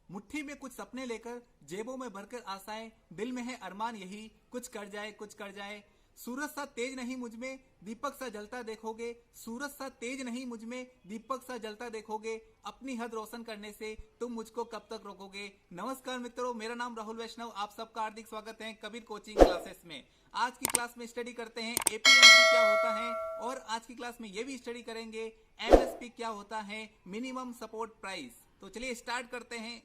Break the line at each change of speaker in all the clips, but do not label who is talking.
मुट्ठी में कुछ सपने लेकर जेबों में भरकर आशाएं, दिल में है अरमान यही कुछ कर जाए कुछ कर जाए। सूरज सा तेज नहीं मुझ में दीपक सा जलता देखोगे, सूरज सा तेज नहीं मुझ में दीपक सा जलता देखोगे, अपनी हद रोशन करने से तुम मुझको कब तक रोकोगे। नमस्कार मित्रों, मेरा नाम राहुल वैष्णव, आप सबका हार्दिक स्वागत है कबीर कोचिंग क्लासेस में। आज की क्लास में स्टडी करते हैं एपीएमसी क्या होता है और आज की क्लास में ये भी स्टडी करेंगे एमएसपी क्या होता है, मिनिमम सपोर्ट प्राइस। तो चलिए स्टार्ट करते हैं।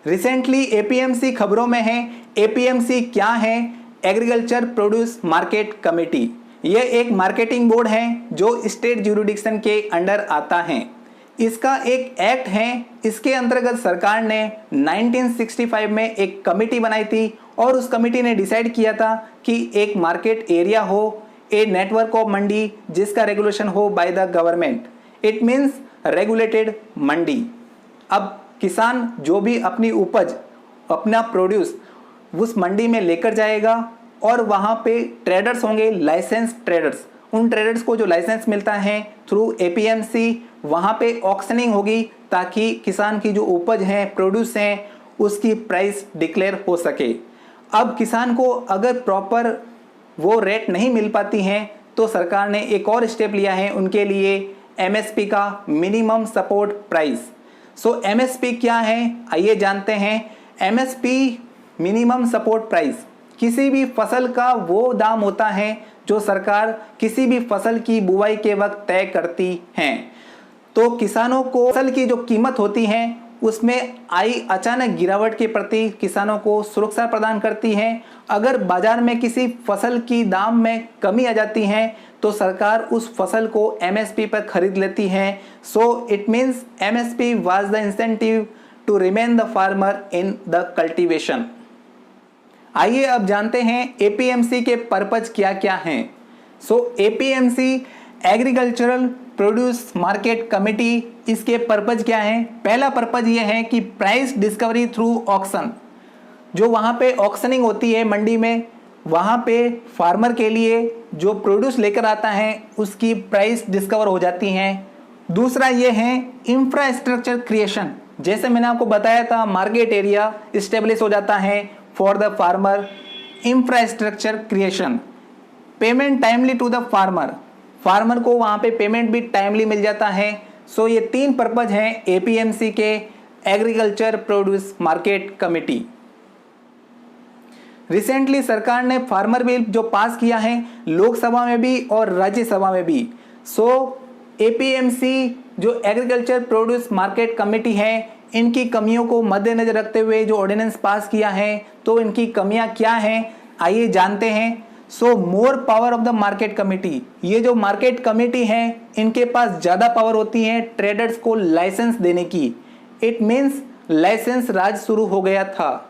रिसेंटली एपीएमसी खबरों में है। एपीएमसी क्या है? Agriculture produce market committee. यह एक मार्केटिंग बोर्ड है जो स्टेट ज्यूरिडिक्शन के अंडर आता है। इसका एक एक्ट है, इसके अंतर्गत सरकार ने 1965 में एक कमेटी बनाई थी और उस कमेटी ने डिसाइड किया था कि एक मार्केट एरिया हो, ए नेटवर्क ऑफ मंडी जिसका रेगुलेशन हो by the government. It means regulated mandi. अब किसान जो भी अपनी उपज, अपना प्रोड्यूस उस मंडी में लेकर जाएगा और वहाँ पे ट्रेडर्स होंगे, लाइसेंस ट्रेडर्स। उन ट्रेडर्स को जो लाइसेंस मिलता है थ्रू एपीएमसी, वहाँ पे ऑक्शनिंग होगी ताकि किसान की जो उपज है, प्रोड्यूस है, उसकी प्राइस डिक्लेयर हो सके। अब किसान को अगर प्रॉपर वो रेट नहीं मिल पाती हैं तो सरकार ने एक और स्टेप लिया है उनके लिए, एमएसपी का, मिनिमम सपोर्ट प्राइस। सो एमएसपी क्या है आइए जानते हैं। एमएसपी मिनिमम सपोर्ट प्राइस किसी भी फसल का वो दाम होता है जो सरकार किसी भी फसल की बुवाई के वक्त तय करती है। तो किसानों को फसल की जो कीमत होती है उसमें आई अचानक गिरावट के प्रति किसानों को सुरक्षा प्रदान करती है। अगर बाजार में किसी फसल की दाम में कमी आ जाती है तो सरकार उस फसल को एमएसपी पर खरीद लेती है। So it means MSP was the incentive to remain the farmer in the cultivation. आइए अब जानते हैं एपीएमसी के पर्पज क्या क्या हैं। So APMC agricultural produce market committee, इसके पर्पज क्या हैं? पहला पर्पज ये है कि प्राइस डिस्कवरी थ्रू ऑक्शन। जो वहाँ पे ऑक्शनिंग होती है मंडी में, वहाँ पे फार्मर के लिए जो प्रोड्यूस लेकर आता है उसकी प्राइस डिस्कवर हो जाती हैं। दूसरा ये है इंफ्रास्ट्रक्चर क्रिएशन। जैसे मैंने आपको बताया था, मार्केट एरिया इस्टेब्लिश हो जाता है for the farmer. Infrastructure creation, payment timely to the farmer, farmer को वहाँ पे पेमेंट भी टाइमली मिल जाता है। सो ये तीन पर्पज हैं एपीएमसी के, agriculture produce market committee. Recently सरकार ने फार्मर बिल जो पास किया है लोकसभा में भी और राज्यसभा में भी। सो एपीएमसी जो एग्रीकल्चर प्रोड्यूस मार्केट कमेटी है, इनकी कमियों को मद्देनजर रखते हुए जो ऑर्डिनेंस पास किया है, तो इनकी कमियां क्या हैं आइए जानते हैं। So more power of the market committee. ये जो मार्केट कमेटी है इनके पास ज़्यादा पावर होती है ट्रेडर्स को लाइसेंस देने की। इट मीन्स लाइसेंस राज शुरू हो गया था।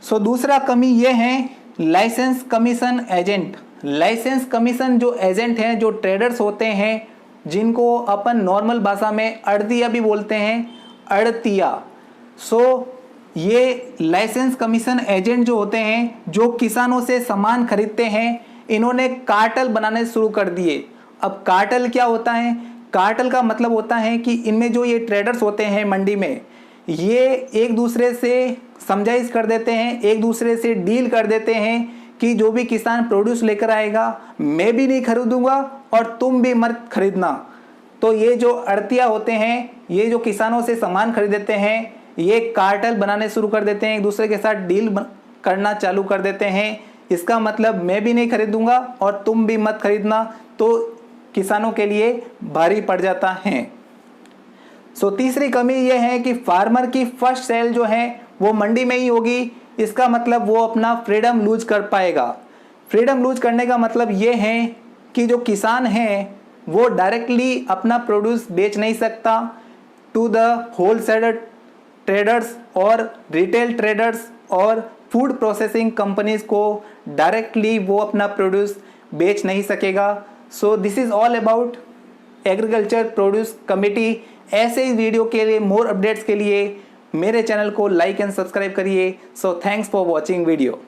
सो दूसरा कमी ये है licence commission agent. Licence commission जो एजेंट हैं, जो ट्रेडर्स होते हैं, जिनको अपन नॉर्मल भाषा में अड़तिया भी बोलते हैं, अड़तिया। सो ये लाइसेंस कमीशन एजेंट जो होते हैं, जो किसानों से सामान खरीदते हैं, इन्होंने कार्टेल बनाने शुरू कर दिए। अब कार्टेल क्या होता है? कार्टेल का मतलब होता है कि इनमें जो ये ट्रेडर्स होते हैं मंडी में, ये एक दूसरे से समझाइश कर देते हैं, एक दूसरे से डील कर देते हैं कि जो भी किसान प्रोड्यूस लेकर आएगा मैं भी नहीं खरीदूंगा और तुम भी मत खरीदना। तो ये जो अड़तिया होते हैं, ये जो किसानों से सामान खरीदते हैं, ये कार्टेल बनाने शुरू कर देते हैं, एक दूसरे के साथ डील करना चालू कर देते हैं। इसका मतलब मैं भी नहीं खरीदूंगा और तुम भी मत खरीदना, तो किसानों के लिए भारी पड़ जाता है। सो तीसरी कमी ये है कि फार्मर की फर्स्ट सेल जो है वो मंडी में ही होगी। इसका मतलब वो अपना फ्रीडम लूज कर पाएगा। फ्रीडम लूज करने का मतलब ये है कि जो किसान है वो डायरेक्टली अपना प्रोड्यूस बेच नहीं सकता टू द होलसेलर ट्रेडर्स और रिटेल ट्रेडर्स और फूड प्रोसेसिंग कंपनीज को डायरेक्टली वो अपना प्रोड्यूस बेच नहीं सकेगा। So this is all about agriculture produce committee. ऐसे ही वीडियो के लिए, मोर अपडेट्स के लिए मेरे चैनल को लाइक एंड सब्सक्राइब करिए। So thanks for watching video.